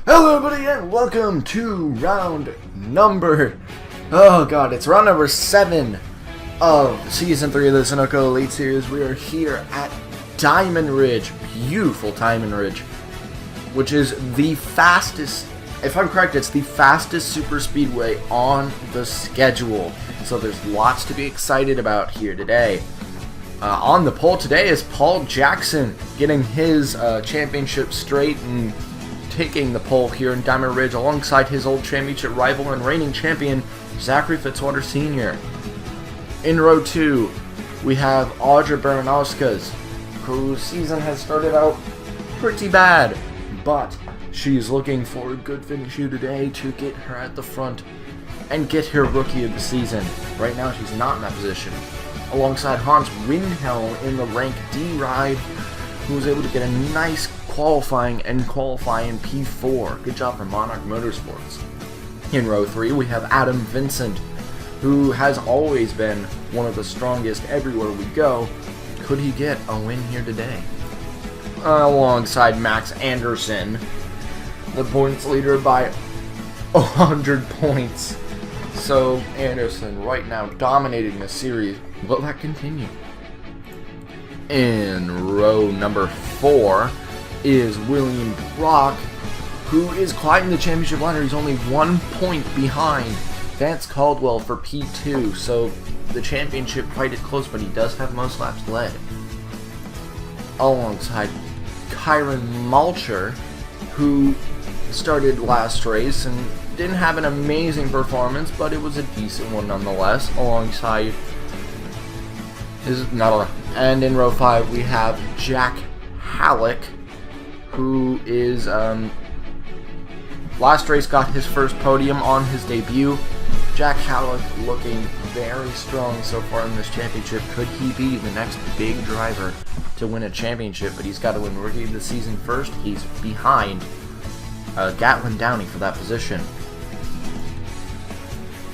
Hello everybody and welcome to round number, it's round number 7 of Season 3 of the Sunoco Elite Series. We are here at Diamond Ridge, beautiful Diamond Ridge, which is the fastest, if I'm correct, it's the fastest super speedway on the schedule. So there's lots to be excited about here today. On the pole today is Paul Jackson, getting his championship straight and taking the pole here in Diamond Ridge alongside his old championship rival and reigning champion, Zachary Fitzwater Sr. In row 2, we have Audra Baranowskas, whose season has started out pretty bad, but she's looking for a good finish here today to get her at the front and get her Rookie of the Season. Right now she's not in that position. Alongside Hans Windhelm in the rank D ride, who was able to get a nice qualifying in P4. Good job for Monarch Motorsports. In row 3, we have Adam Vincent, who has always been one of the strongest everywhere we go. Could he get a win here today? Alongside Max Anderson, the points leader by 100 points. So Anderson right now dominating the series. Will that continue? In row number 4 is William Brock, who is climbing the championship ladder. He's only 1 point behind Vance Caldwell for P2, so the championship fight is close, but he does have most laps led. Alongside Kyron Malcher, who started last race and didn't have an amazing performance, but it was a decent one nonetheless. Alongside and in row 5 we have Jack Halleck, who is last race got his first podium on his debut. Jack Halleck looking very strong so far in this championship. Could he be the next big driver to win a championship? But he's got to win Rookie of the Season first. He's behind Gatlin Downey for that position.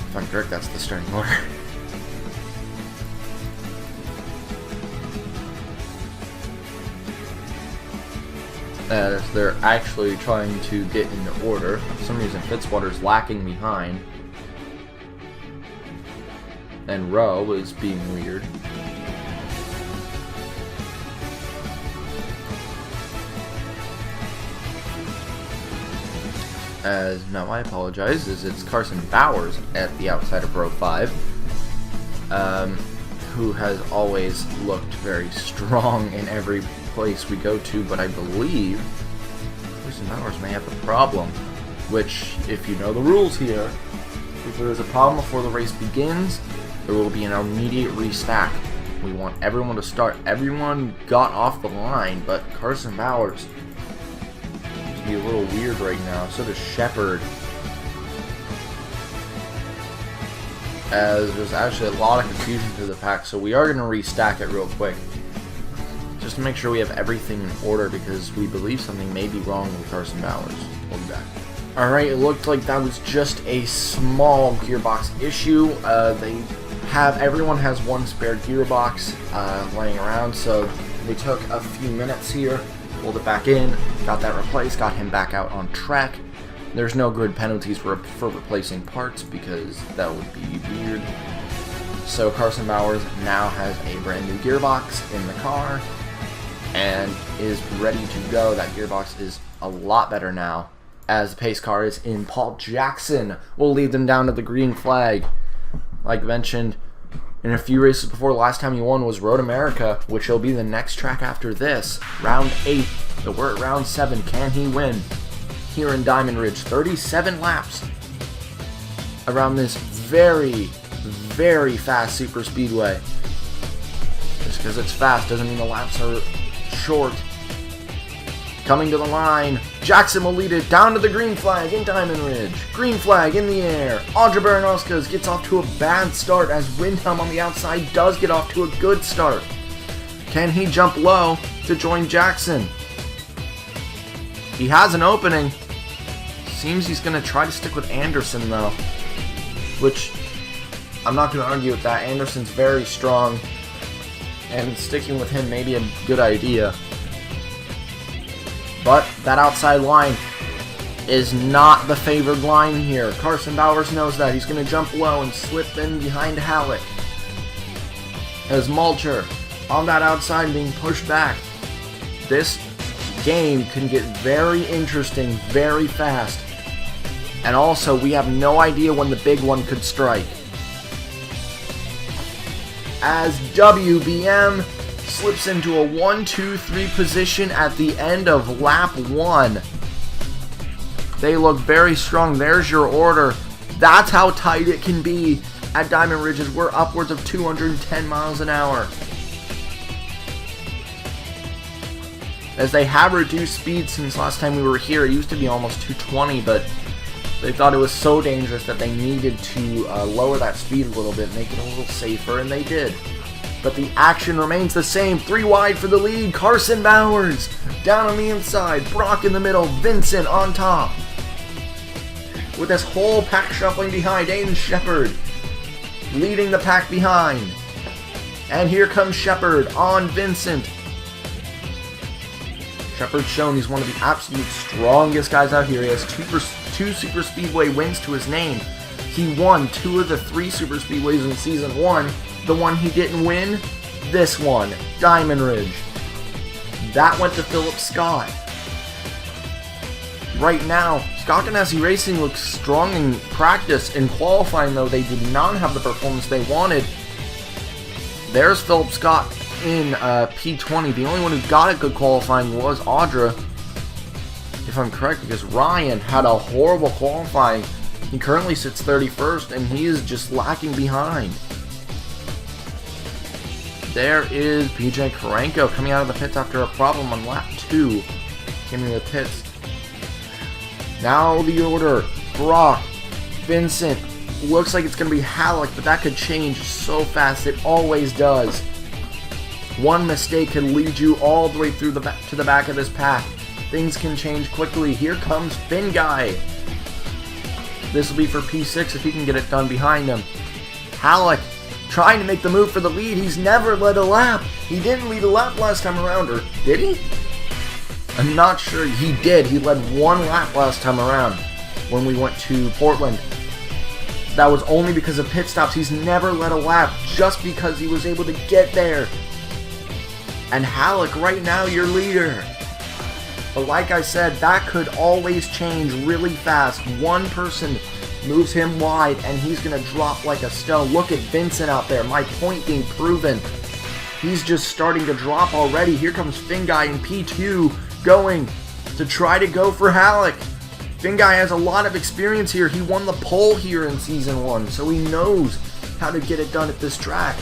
If I'm correct, that's the starting order. As they're actually trying to get into order. For some reason, Fitzwater's lacking behind. And Rowe is being weird. No, I apologize, as it's Carson Bowers at the outside of row 5. Who has always looked very strong in every place we go to, but I believe Carson Bowers may have a problem, which, if you know the rules here, if there is a problem before the race begins, there will be an immediate restack. We want everyone to start. Everyone got off the line, but Carson Bowers seems to be a little weird right now. So does Shepard. As there's actually a lot of confusion through the pack, so we are going to restack it real quick. Just to make sure we have everything in order, because we believe something may be wrong with Carson Bowers. We'll be back. Alright, it looked like that was just a small gearbox issue. Everyone has one spare gearbox laying around, so we took a few minutes here, pulled it back in, got that replaced, got him back out on track. There's no grid penalties for replacing parts, because that would be weird. So Carson Bowers now has a brand new gearbox in the car and is ready to go. That gearbox is a lot better now, as the pace car is in. Paul Jackson will lead them down to the green flag. Like mentioned in a few races before, the last time he won was Road America, which will be the next track after this. Round 8, so we're at round 7. Can he win here in Diamond Ridge? 37 laps around this very, very fast super speedway. Just because it's fast doesn't mean the laps are short. Coming to the line, Jackson will lead it down to the green flag in Diamond Ridge. Green flag in the air. Audra Baranowskas gets off to a bad start, as Windhelm on the outside does get off to a good start. Can he jump low to join Jackson? He has an opening. Seems he's going to try to stick with Anderson though, which I'm not going to argue with that. Anderson's very strong, and sticking with him may be a good idea. But that outside line is not the favored line here. Carson Bowers knows that. He's going to jump low and slip in behind Halleck. As Mulcher on that outside being pushed back. This game can get very interesting very fast. And also, we have no idea when the big one could strike. As WBM slips into a 1-2-3 position at the end of lap 1. They look very strong. There's your order. That's how tight it can be at Diamond Ridges. We're upwards of 210 miles an hour. As they have reduced speed since last time we were here. It used to be almost 220, but they thought it was so dangerous that they needed to lower that speed a little bit, make it a little safer, and they did. But the action remains the same. 3 wide for the lead. Carson Bowers down on the inside. Brock in the middle. Vincent on top. With this whole pack shuffling behind. Aiden Shepard leading the pack behind. And here comes Shepard on Vincent. Shepard's shown he's one of the absolute strongest guys out here. He has two Super Speedway wins to his name. He won 2 of the 3 Super Speedways in Season 1. The one he didn't win, this one, Diamond Ridge. That went to Philip Scott. Right now, Scott Ganassi Racing looks strong in practice. In qualifying, though, they did not have the performance they wanted. There's Philip Scott in P20. The only one who got a good qualifying was Audra, if I'm correct, because Ryan had a horrible qualifying. He currently sits 31st, and he is just lacking behind. There is BJ Karenko coming out of the pits after a problem on lap 2. Came into the pits. Now the order. Brock, Vincent. Looks like it's going to be Halleck, but that could change so fast. It always does. One mistake can lead you all the way through to the back of this pack. Things can change quickly. Here comes Finn Guy. This will be for P6 if he can get it done behind him. Halleck trying to make the move for the lead. He's never led a lap. He didn't lead a lap last time around, or did he? I'm not sure. He did. He led 1 lap last time around when we went to Portland. That was only because of pit stops. He's never led a lap just because he was able to get there. And Halleck, right now, your leader. But like I said, that could always change really fast. One person moves him wide, and he's going to drop like a stone. Look at Vincent out there. My point being proven. He's just starting to drop already. Here comes Finn Guy in P2 going to try to go for Halleck. Finn Guy has a lot of experience here. He won the pole here in Season 1, so he knows how to get it done at this track.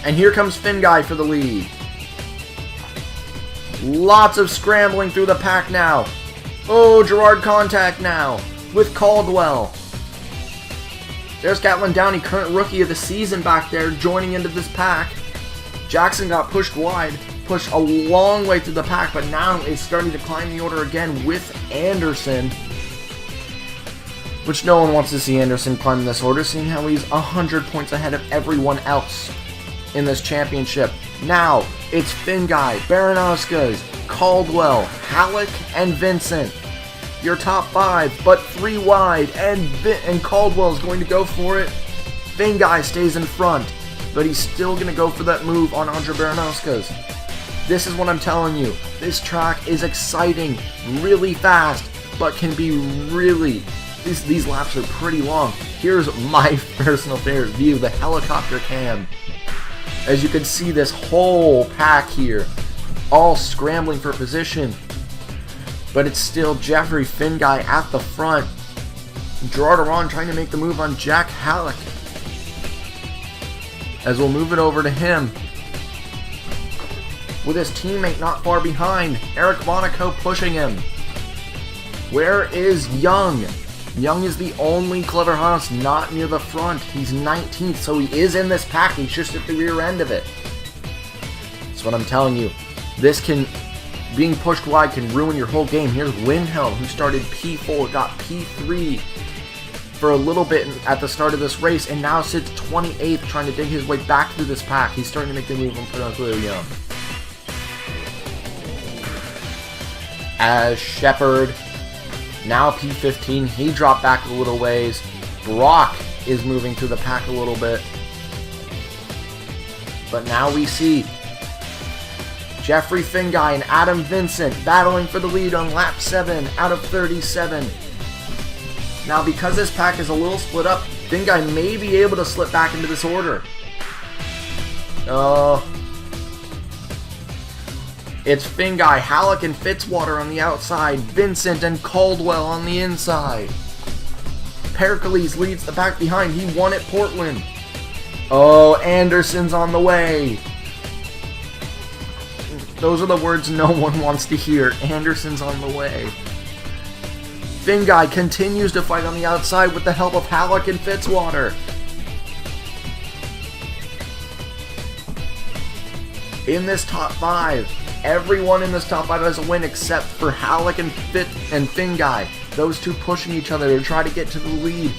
And here comes Finn Guy for the lead. Lots of scrambling through the pack now. Oh, Gerard contact now with Caldwell. There's Gatlin Downey, current rookie of the season back there, joining into this pack. Jackson got pushed wide, pushed a long way through the pack, but now is starting to climb the order again with Anderson. Which no one wants to see Anderson climb this order, seeing how he's 100 points ahead of everyone else in this championship. Now, it's Finn Guy, Baranowskis, Caldwell, Halleck, and Vincent. Your top 5, but 3 wide, and Caldwell's going to go for it. Finn Guy stays in front, but he's still going to go for that move on Andre Baranowskis. This is what I'm telling you. This track is exciting, really fast, but can be really... These laps are pretty long. Here's my personal favorite view, the helicopter cam. As you can see, this whole pack here, all scrambling for position. But it's still Jeffrey Finn Guy at the front. Gerard Aron trying to make the move on Jack Halleck. As we'll move it over to him. With his teammate not far behind, Eric Monaco pushing him. Where is Young? Young is the only Clever Haas not near the front. He's 19th, so he is in this pack. He's just at the rear end of it. That's what I'm telling you. This can, being pushed wide can ruin your whole game. Here's Windhelm, who started P4, got P3 for a little bit at the start of this race, and now sits 28th, trying to dig his way back through this pack. He's starting to make the move on Pinocchio Young. as Shepard, now P15, he dropped back a little ways. Brock is moving through the pack a little bit. But now we see Jeffrey Finguy and Adam Vincent battling for the lead on lap 7 out of 37. Now because this pack is a little split up, Finguy may be able to slip back into this order. It's Finguy, Halleck, and Fitzwater on the outside. Vincent and Caldwell on the inside. Pericles leads the pack behind. He won at Portland. Oh, Anderson's on the way. Those are the words no one wants to hear. Anderson's on the way. Finguy continues to fight on the outside with the help of Halleck and Fitzwater. In this top 5, everyone in this top 5 has a win except for Halleck and Finguy. Those two pushing each other to try to get to the lead.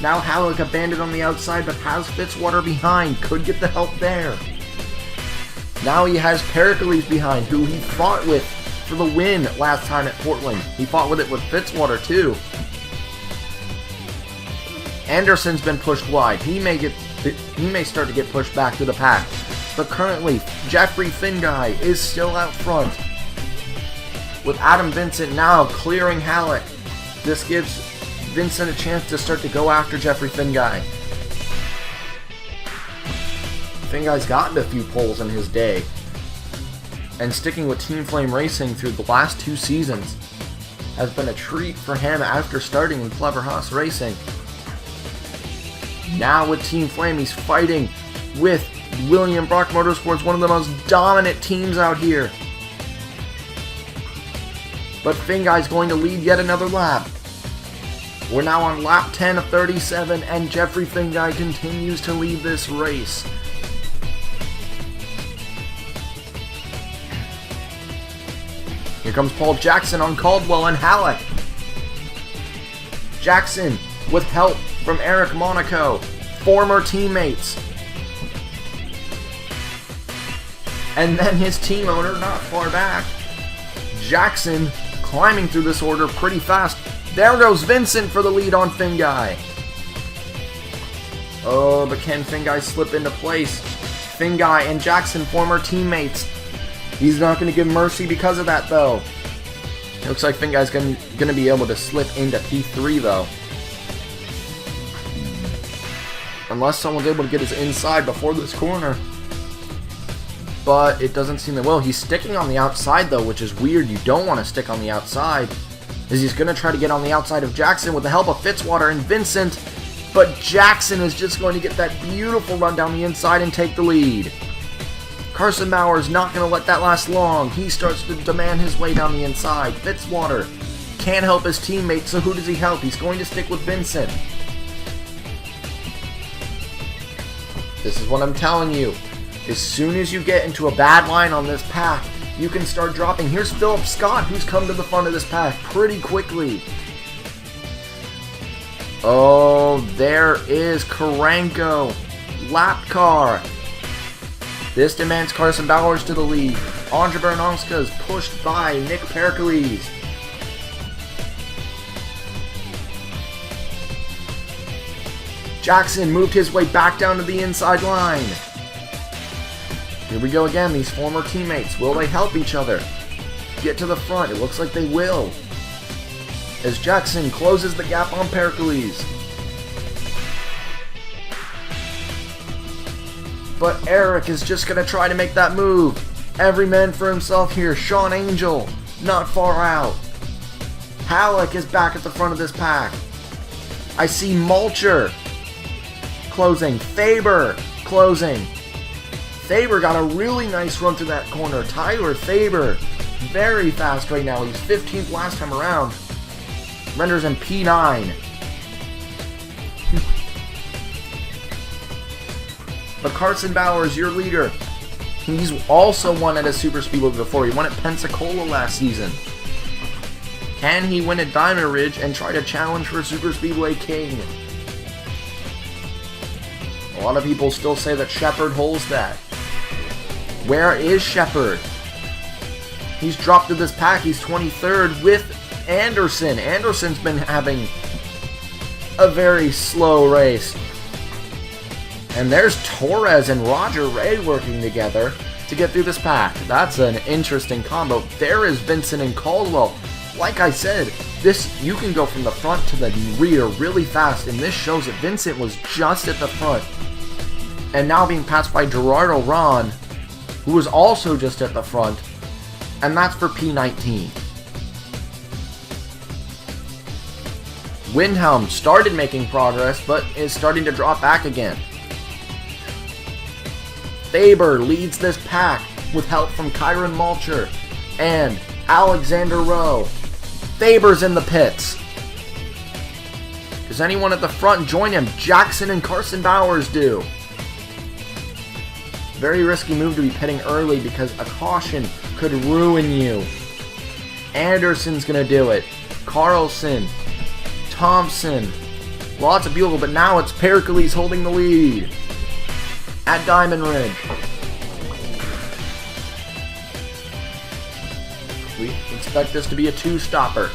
Now Halleck abandoned on the outside but has Fitzwater behind. Could get the help there. Now he has Pericles behind, who he fought with for the win last time at Portland. He fought with it with Fitzwater too. Anderson's been pushed wide. He may start to get pushed back to the pack. But currently, Jeffrey Finguy is still out front. With Adam Vincent now clearing Halleck. This gives Vincent a chance to start to go after Jeffrey Finguy. Finguy's gotten a few poles in his day. And sticking with Team Flame Racing through the last 2 seasons has been a treat for him after starting in Clever Haas Racing. Now with Team Flame, he's fighting with William Brock Motorsports, one of the most dominant teams out here. But Finguy's going to lead yet another lap. We're now on lap 10 of 37, and Jeffrey Finguy continues to lead this race. Here comes Paul Jackson on Caldwell and Halleck. Jackson with help from Eric Monaco, former teammates. And then his team owner not far back. Jackson climbing through this order pretty fast. There goes Vincent for the lead on Finguy. Oh, but can Finguy slip into place? Finguy and Jackson, former teammates. He's not going to give mercy because of that, though. It looks like Finguy's going to be able to slip into P3, though. Unless someone's able to get his inside before this corner. But it doesn't seem that well. He's sticking on the outside, though, which is weird. You don't want to stick on the outside. As he's going to try to get on the outside of Jackson with the help of Fitzwater and Vincent. But Jackson is just going to get that beautiful run down the inside and take the lead. Carson Bauer's not going to let that last long. He starts to demand his way down the inside. Fitzwater can't help his teammate, so who does he help? He's going to stick with Vincent. This is what I'm telling you. As soon as you get into a bad line on this pack, you can start dropping. Here's Philip Scott, who's come to the front of this pack pretty quickly. Oh, there is Karanko. Lap car. This demands Carson Bowers to the lead. Andre Bernonska is pushed by Nick Pericles. Jackson moved his way back down to the inside line. Here we go again, these former teammates. Will they help each other get to the front? It looks like they will. As Jackson closes the gap on Pericles. But Eric is just going to try to make that move. Every man for himself here. Sean Angel, not far out. Halleck is back at the front of this pack. I see Mulcher closing. Faber closing. Faber got a really nice run through that corner. Tyler Faber, very fast right now. He's 15th last time around. Renders in P9. But Carson Bowers, your leader. He's also won at a super speedway before. He won at Pensacola last season. Can he win at Diamond Ridge and try to challenge for Super Speedway King? A lot of people still say that Shepard holds that. Where is Shepard? He's dropped to this pack. He's 23rd with Anderson. Anderson's been having a very slow race. And there's Torres and Roger Ray working together to get through this pack. That's an interesting combo. There is Vincent and Caldwell. Like I said, you can go from the front to the rear really fast, and this shows that Vincent was just at the front and now being passed by Gerardo Ron, who was also just at the front, and that's for P19. Windhelm started making progress, but is starting to drop back again. Faber leads this pack with help from Kyron Malcher and Alexander Rowe. Faber's in the pits. Does anyone at the front join him? Jackson and Carson Bowers do. Very risky move to be pitting early because a caution could ruin you. Anderson's going to do it. Carlson. Thompson. Lots of bugle, but now it's Pericles holding the lead at Diamond Ridge. We expect this to be a two-stopper.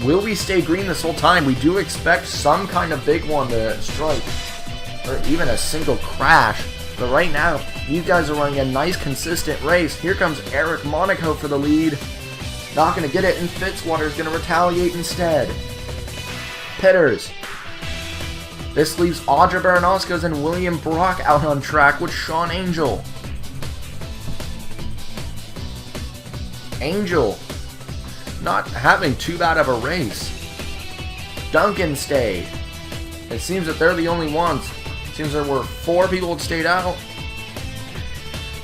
Will we stay green this whole time? We do expect some kind of big one to strike, or even a single crash. But right now, these guys are running a nice, consistent race. Here comes Eric Monaco for the lead. Not going to get it, and Fitzwater's going to retaliate instead. Pitters. This leaves Audra Baranowskis and William Brock out on track with Sean Angel. Angel not having too bad of a race. Duncan stayed. It seems that they're the only ones. It seems there were 4 people that stayed out.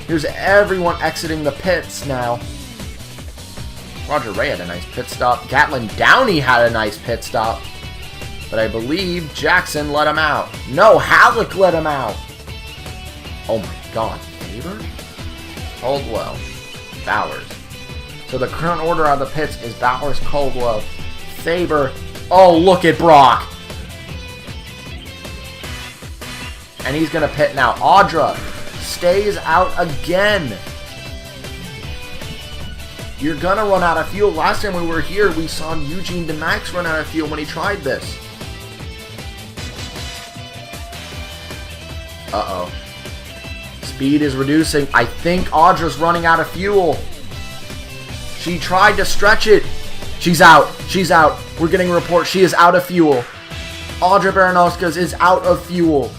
Here's everyone exiting the pits now. Roger Ray had a nice pit stop. Gatlin Downey had a nice pit stop. But I believe Jackson let him out. No, Halleck let him out. Oh my god. Faber? Caldwell. Bowers. So the current order out of the pits is Bowers, Caldwell, Faber. Oh, look at Brock. And he's going to pit now. Audra stays out again. You're going to run out of fuel. Last time we were here, we saw Eugene DeMax run out of fuel when he tried this. Uh-oh. Speed is reducing. I think Audra's running out of fuel. She tried to stretch it. She's out. She's out. We're getting a report. She is out of fuel. Audra Baranowskis is out of fuel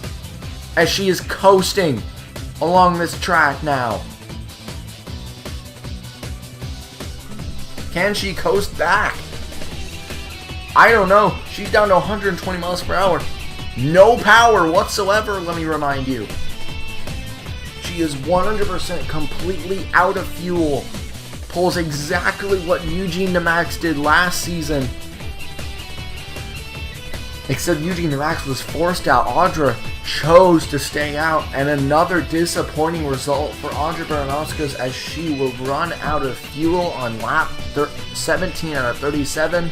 as she is coasting along this track now. Can she coast back? I don't know. She's down to 120 miles per hour. No power whatsoever, let me remind you. She is 100% completely out of fuel. Pulls exactly what Eugene DeMax did last season. Except Eugene DeMax was forced out. Audra chose to stay out. And another disappointing result for Audra Baranowskis as she will run out of fuel on lap 17 out of 37.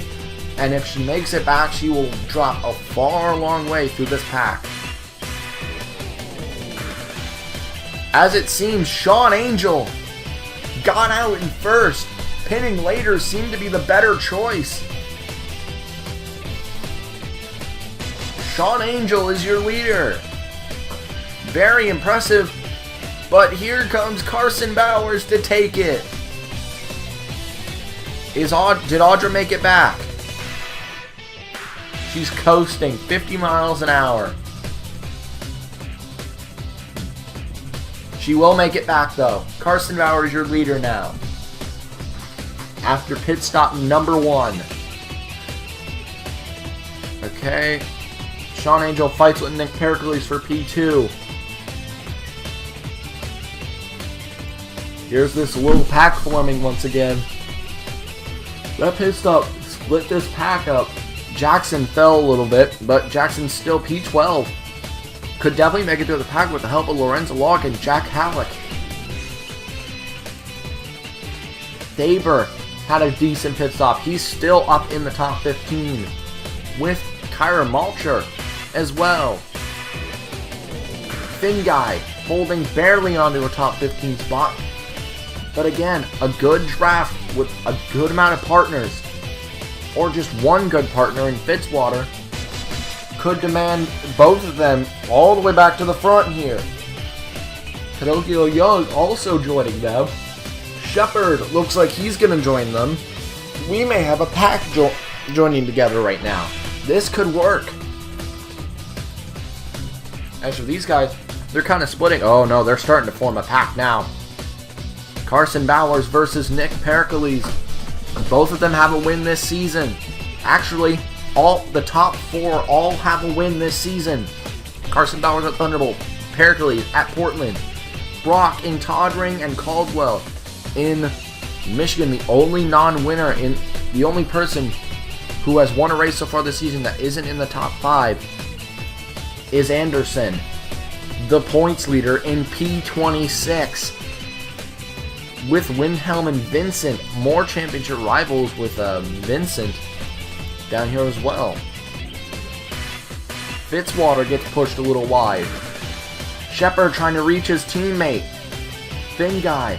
And if she makes it back, she will drop a far long way through this pack. As it seems, Sean Angel got out in first. Pinning later seemed to be the better choice. Sean Angel is your leader. Very impressive. But here comes Carson Bowers to take it. Did Audra make it back? She's coasting 50 miles an hour. She will make it back though. Carson Bowers, your leader now. After pit stop number 1. Okay. Sean Angel fights with Nick Pericles for P2. Here's this little pack forming once again. That pit stop split this pack up. Jackson fell a little bit, but Jackson's still P12. Could definitely make it through the pack with the help of Lorenzo Locke and Jack Halleck. Faber had a decent pit stop. He's still up in the top 15 with Kyra Malcher as well. Finn Guy holding barely onto a top 15 spot. But again, a good draft with a good amount of partners, or just one good partner in Fitzwater, could demand both of them all the way back to the front here. Pinocchio Young also joining them. Shepard looks like he's going to join them. We may have a pack joining together right now. This could work. As for these guys, they're kind of splitting. Oh no, they're starting to form a pack now. Carson Bowers versus Nick Pericles. Both of them have a win this season. Actually, the top 4 all have a win this season. Carson Bowers at Thunderbolt, Pericles at Portland, Brock in Toddring, and Caldwell in Michigan. The only non-winner, the only person who has won a race so far this season that isn't in the top 5 is Anderson, the points leader in P26. With Windhelm and Vincent, more championship rivals with Vincent down here as well. Fitzwater gets pushed a little wide. Shepard trying to reach his teammate, Finguy.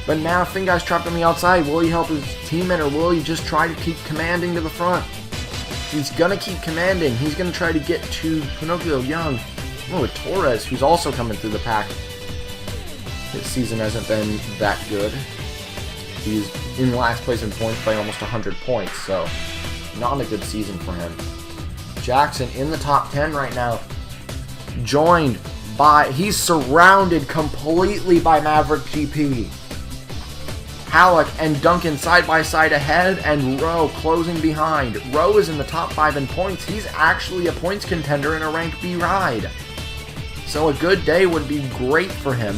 But now Finguy's trapped on the outside. Will he help his teammate, or will he just try to keep commanding to the front? He's going to keep commanding. He's going to try to get to Pinocchio Young. Oh, with Torres, who's also coming through the pack. His season hasn't been that good. He's in last place in points by almost 100 points, so not a good season for him. Jackson in the top 10 right now. Joined by, he's surrounded completely by Maverick GP. Halleck and Duncan side by side ahead, and Rowe closing behind. Rowe is in the top 5 in points. He's actually a points contender in a rank B ride. So a good day would be great for him.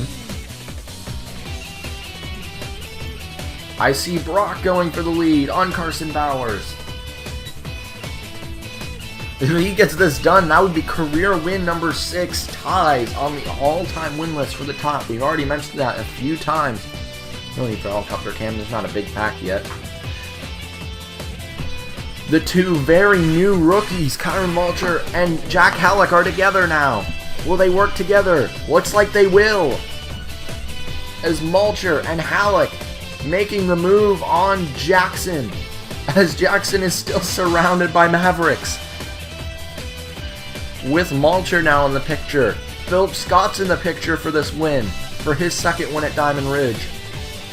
I see Brock going for the lead on Carson Bowers. If he gets this done, that would be career win number 6, ties on the all-time win list for the top. We've already mentioned that a few times. No need for helicopter cam, there's not a big pack yet. The two very new rookies, Kyron Mulcher and Jack Halleck, are together now. Will they work together? Looks like they will. As Mulcher and Halleck making the move on Jackson, as Jackson is still surrounded by Mavericks. With Mulcher now in the picture, Philip Scott's in the picture for this win, for his second win at Diamond Ridge.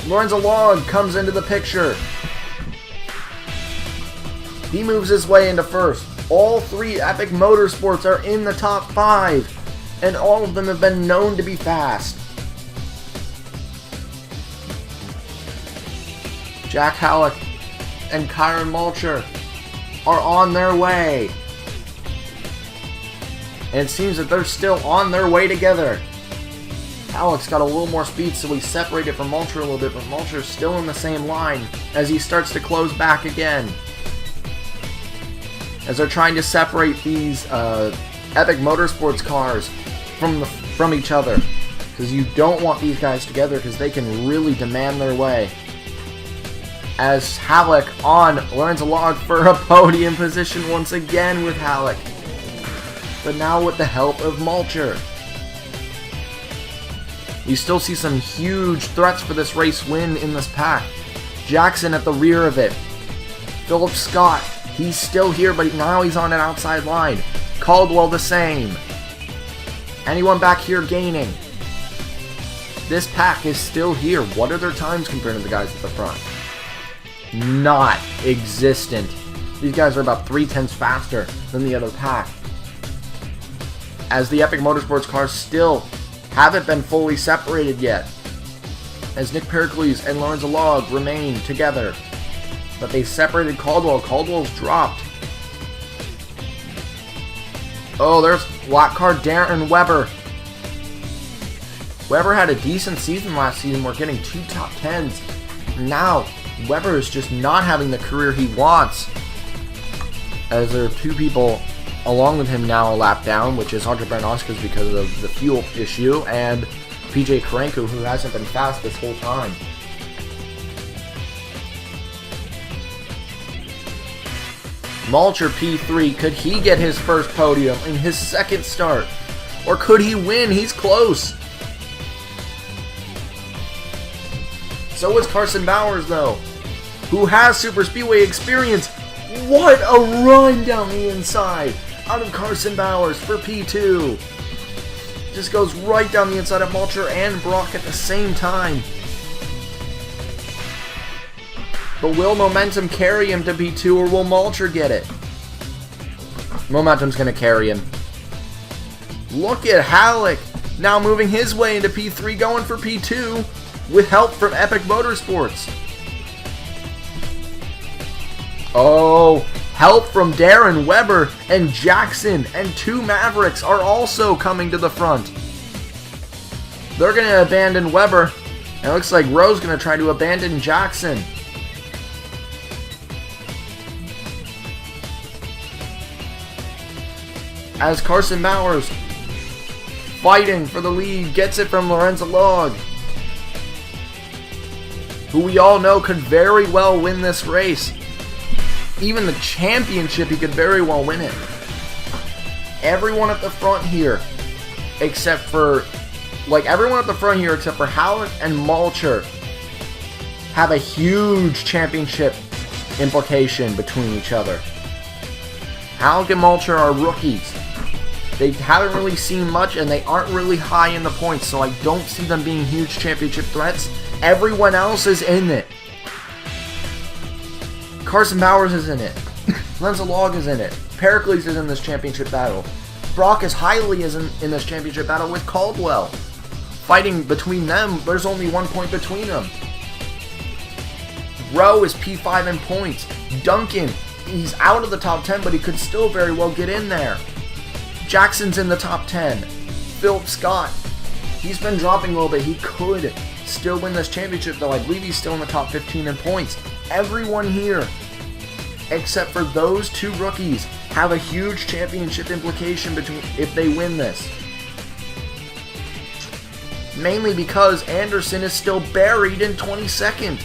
Lorenzo Log comes into the picture. He moves his way into first. All 3 Epic Motorsports are in the top 5, and all of them have been known to be fast. Jack Halleck and Kyron Mulcher are on their way. And it seems that they're still on their way together. Halleck's got a little more speed, so he's separated from Mulcher a little bit, but Mulcher's still in the same line as he starts to close back again. As they're trying to separate these Epic Motorsports cars from each other. Because you don't want these guys together, because they can really demand their way. As Halleck on Lorenzo Log for a podium position once again with Halleck. But now with the help of Mulcher. We still see some huge threats for this race win in this pack. Jackson at the rear of it. Philip Scott, he's still here, but now he's on an outside line. Caldwell the same. Anyone back here gaining? This pack is still here. What are their times compared to the guys at the front? Not existent. These guys are about 3/10 faster than the other pack. As the Epic Motorsports cars still haven't been fully separated yet. As Nick Pericles and Lorenzo Log remain together. But they separated Caldwell. Caldwell's dropped. Oh, there's black car Darren Weber. Weber had a decent season last season. We're getting 2 top 10s. Now, Weber is just not having the career he wants. As there are 2 people along with him now a lap down, which is Andre Branoskis because of the fuel issue, and PJ Karenko, who hasn't been fast this whole time. Mulcher P3, could he get his first podium in his second start? Or could he win? He's close. So is Carson Bowers, though, who has super speedway experience. What a run down the inside out of Carson Bowers for P2. Just goes right down the inside of Malcher and Brock at the same time. But will momentum carry him to P2, or will Malcher get it? Momentum's going to carry him. Look at Halleck now moving his way into P3, going for P2 with help from Epic Motorsports. Oh, help from Darren Weber and Jackson, and 2 Mavericks are also coming to the front. They're going to abandon Weber, and it looks like Rowe's going to try to abandon Jackson. As Carson Bowers, fighting for the lead, gets it from Lorenzo Log, who we all know could very well win this race. Even the championship, he could very well win it. Everyone at the front here, except for Halleck and Malcher, have a huge championship implication between each other. Halleck and Malcher are rookies. They haven't really seen much, and they aren't really high in the points, so I don't see them being huge championship threats. Everyone else is in it. Carson Bowers is in it. Lorenzo Log is in it. Pericles is in this championship battle. Brock is highly in this championship battle with Caldwell. Fighting between them, there's only 1 point between them. Rowe is P5 in points. Duncan, he's out of the top 10, but he could still very well get in there. Jackson's in the top 10. Philip Scott, he's been dropping a little bit. He could still win this championship, though. I believe he's still in the top 15 in points. Everyone here, except for those 2 rookies, have a huge championship implication if they win this. Mainly because Anderson is still buried in 22nd.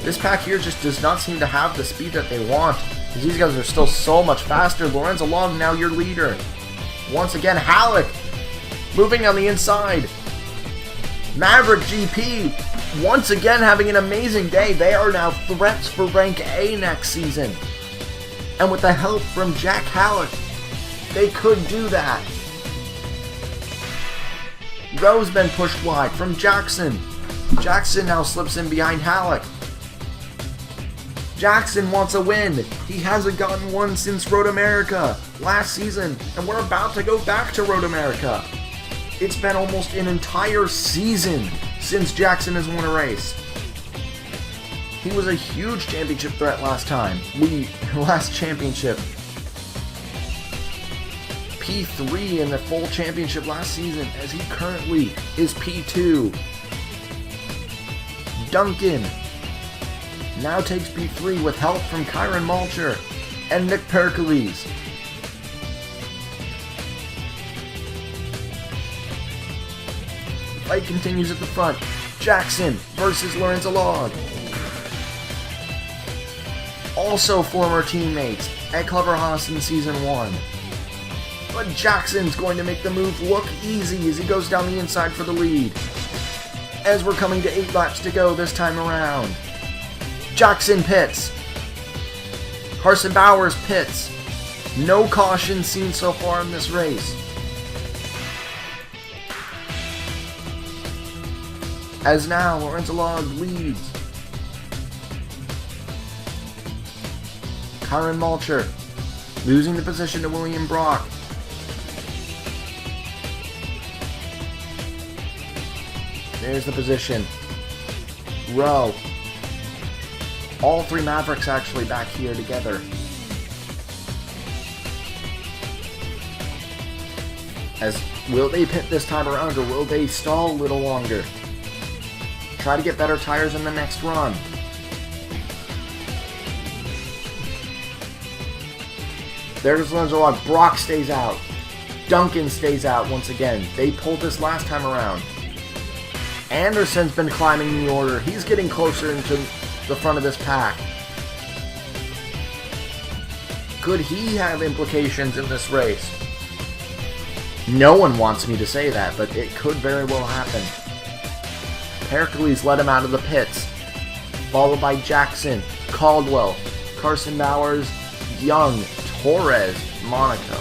This pack here just does not seem to have the speed that they want, because these guys are still so much faster. Lorenzo Long, now your leader. Once again, Halleck moving on the inside. Maverick GP, once again having an amazing day. They are now threats for rank A next season. And with the help from Jack Halleck, they could do that. Rowe's been pushed wide from Jackson. Jackson now slips in behind Halleck. Jackson wants a win. He hasn't gotten one since Road America last season, and we're about to go back to Road America. It's been almost an entire season since Jackson has won a race. He was a huge championship threat last championship. P3 in the full championship last season, as he currently is P2. Duncan now takes P3 with help from Kyron Malcher and Nick Pericles. Fight continues at the front. Jackson versus Lorenzo Log. Also former teammates at Clever Haas in Season 1. But Jackson's going to make the move look easy as he goes down the inside for the lead. As we're coming to 8 laps to go this time around. Jackson pits. Carson Bowers pits. No caution seen so far in this race. As now, Lorenzo Log leads. Kyron Malcher losing the position to William Brock. There's the position. Rowe. All 3 Mavericks actually back here together. Will they pit this time around, or will they stall a little longer? Try to get better tires in the next run. There's Lorenzo Log. Brock stays out. Duncan stays out once again. They pulled this last time around. Anderson's been climbing the order. He's getting closer into the front of this pack. Could he have implications in this race? No one wants me to say that, but it could very well happen. Pericles led him out of the pits, followed by Jackson, Caldwell, Carson Bowers, Young, Torres, Monaco.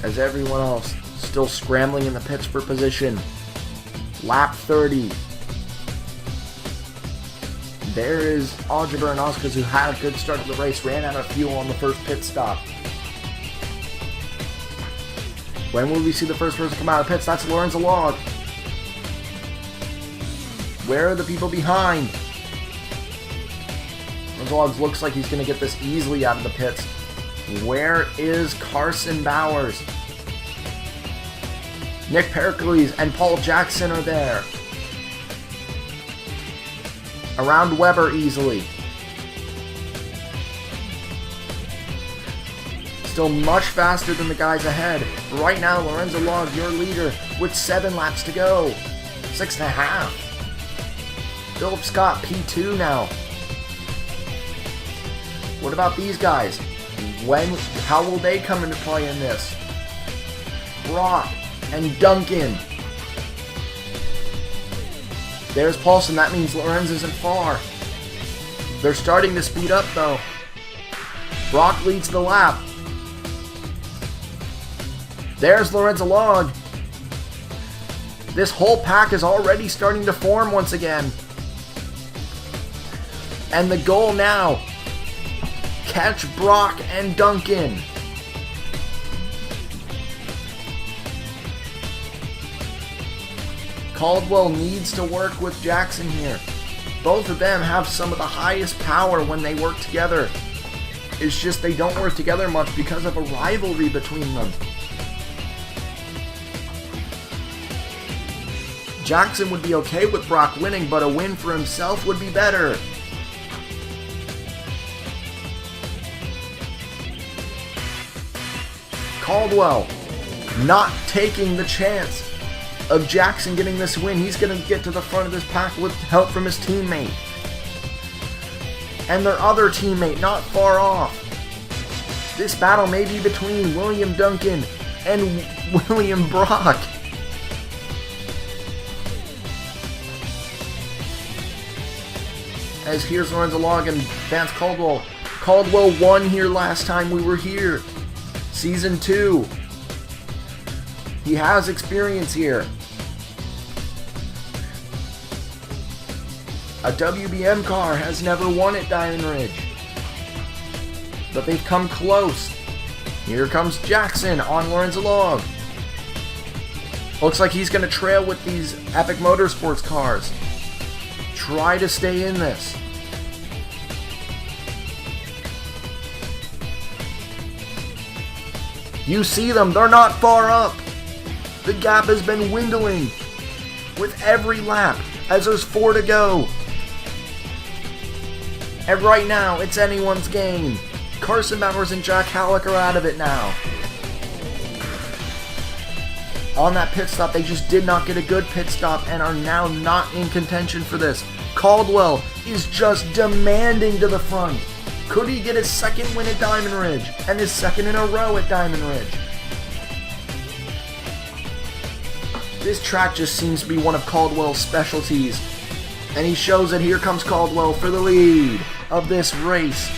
As everyone else still scrambling in the pits for position. Lap 30. There is Algebra and Oscars, who had a good start to the race, ran out of fuel on the first pit stop. When will we see the first person come out of pits? That's Lorenzo Log. Where are the people behind? Lorenzo Log looks like he's going to get this easily out of the pits. Where is Carson Bowers? Nick Pericles and Paul Jackson are there. Around Weber easily. Still much faster than the guys ahead. Right now, Lorenzo Log, your leader, with 7 laps to go. 6.5. Philip Scott, P2 now. What about these guys? How will they come into play in this? Brock and Duncan. There's Paulson. That means Lorenz isn't far. They're starting to speed up, though. Brock leads the lap. There's Lorenzo Log. This whole pack is already starting to form once again. And the goal now, catch Brock and Duncan. Caldwell needs to work with Jackson here. Both of them have some of the highest power when they work together. It's just they don't work together much because of a rivalry between them. Jackson would be okay with Brock winning, but a win for himself would be better. Caldwell not taking the chance of Jackson getting this win. He's going to get to the front of this pack with help from his teammate. And their other teammate not far off. This battle may be between William Duncan and William Brock. As here's Lorenzo Log and Vance Caldwell. Caldwell won here last time we were here. Season 2. He has experience here. A WBM car has never won at Diamond Ridge. But they've come close. Here comes Jackson on Lorenzo Log. Looks like he's going to trail with these Epic Motorsports cars. Try to stay in this. You see them, they're not far up. The gap has been dwindling with every lap as there's 4 to go. And right now, it's anyone's game. Carson Bowers and Jack Halleck are out of it now. On that pit stop, they just did not get a good pit stop and are now not in contention for this. Caldwell is just demanding to the front. Could he get his second win at Diamond Ridge and his second in a row at Diamond Ridge? This track just seems to be one of Caldwell's specialties. And he shows it. Here comes Caldwell for the lead of this race.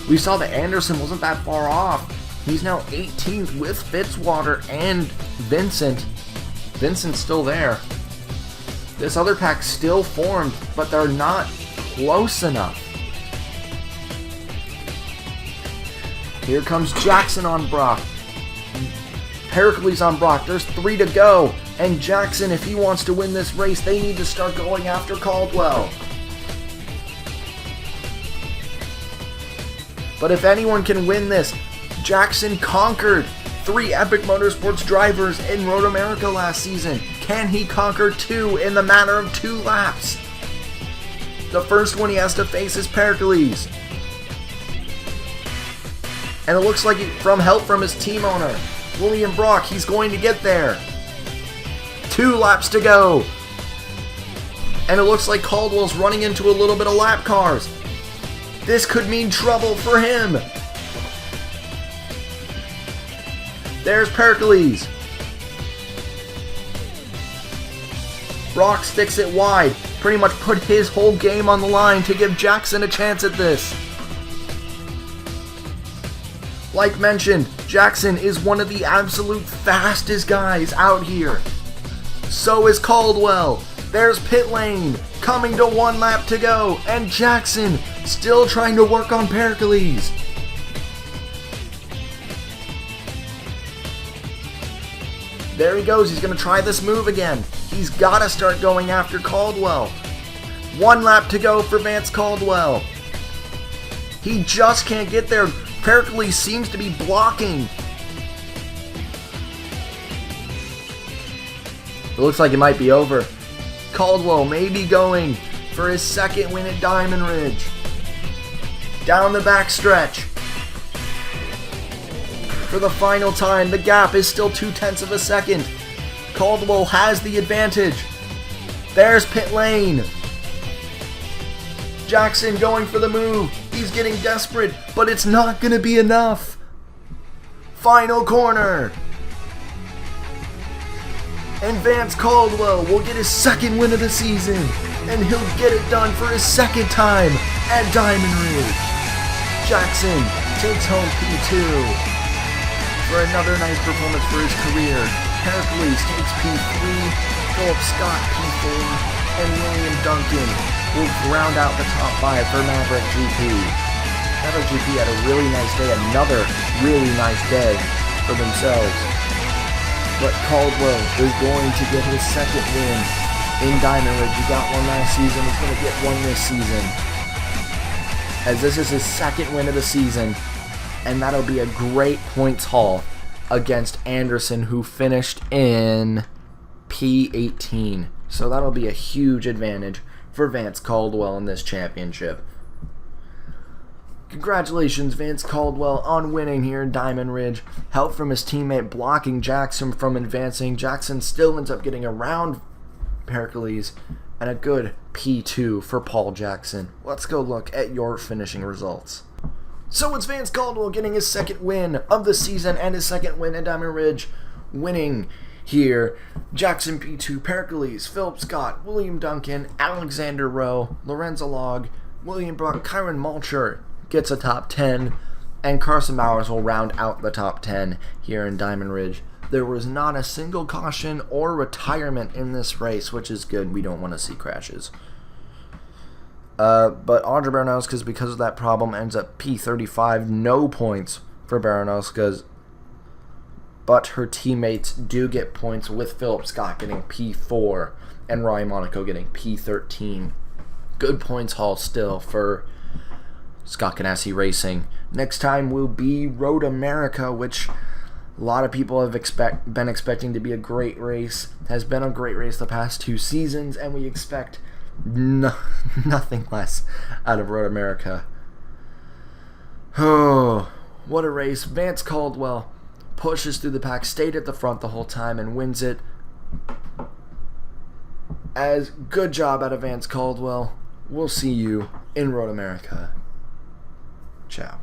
We saw that Anderson wasn't that far off. He's now 18th with Fitzwater and Vincent. Vincent's still there. This other pack still formed, but they're not close enough. Here comes Jackson on Brock. Pericles on Brock. There's 3 to go. And Jackson, if he wants to win this race, they need to start going after Caldwell. But if anyone can win this, Jackson conquered 3 Epic Motorsports drivers in Road America last season. Can he conquer 2 in the matter of 2 laps? The first one he has to face is Pericles. And it looks like from help from his team owner, William Brock, he's going to get there. 2 laps to go. And it looks like Caldwell's running into a little bit of lap cars. This could mean trouble for him. There's Pericles. Brock sticks it wide. Pretty much put his whole game on the line to give Jackson a chance at this. Like mentioned, Jackson is one of the absolute fastest guys out here. So is Caldwell. There's pit lane, coming to 1 lap to go, and Jackson still trying to work on Pericles. There he goes, he's going to try this move again. He's got to start going after Caldwell. 1 lap to go for Vance Caldwell. He just can't get there. Pericles seems to be blocking. It looks like it might be over. Caldwell may be going for his second win at Diamond Ridge. Down the back stretch. For the final time, the gap is still 0.2 of a second. Caldwell has the advantage. There's pit lane. Jackson going for the move. He's getting desperate, but it's not going to be enough. Final corner. And Vance Caldwell will get his second win of the season, and he'll get it done for his second time at Diamond Ridge. Jackson takes home P2 for another nice performance for his career. Pericles takes P3, Philip Scott P4, and William Duncan will round out the top 5 for Maverick GP. Maverick GP had a really nice day, another really nice day for themselves. But Caldwell is going to get his second win in Diamond Ridge. He got one last season, he's going to get one this season. As this is his second win of the season, and that'll be a great points haul against Anderson, who finished in P18. So that'll be a huge advantage for Vance Caldwell in this championship. Congratulations, Vance Caldwell, on winning here in Diamond Ridge. Help from his teammate blocking Jackson from advancing. Jackson still ends up getting around Pericles, and a good P2 for Paul Jackson. Let's go look at your finishing results. So it's Vance Caldwell getting his second win of the season and his second win at Diamond Ridge, winning here. Jackson P2, Pericles, Philip Scott, William Duncan, Alexander Rowe, Lorenzo Log, William Brock, Kyron Mulcher gets a top 10, and Carson Bowers will round out the top 10 here in Diamond Ridge. There was not a single caution or retirement in this race, which is good. We don't want to see crashes. But Audrey Baranowska's, because of that problem, ends up P35. No points for Baranowska's, but her teammates do get points, with Philip Scott getting P4 and Roy Monaco getting P13. Good points haul still for Scott Ganassi Racing. Next time will be Road America, which a lot of people have been expecting to be a great race. Has been a great race the past 2 seasons, and we expect nothing less out of Road America. Oh, what a race. Vance Caldwell pushes through the pack, stayed at the front the whole time, and wins it. As good job out of Vance Caldwell. We'll see you in Road America. Ciao.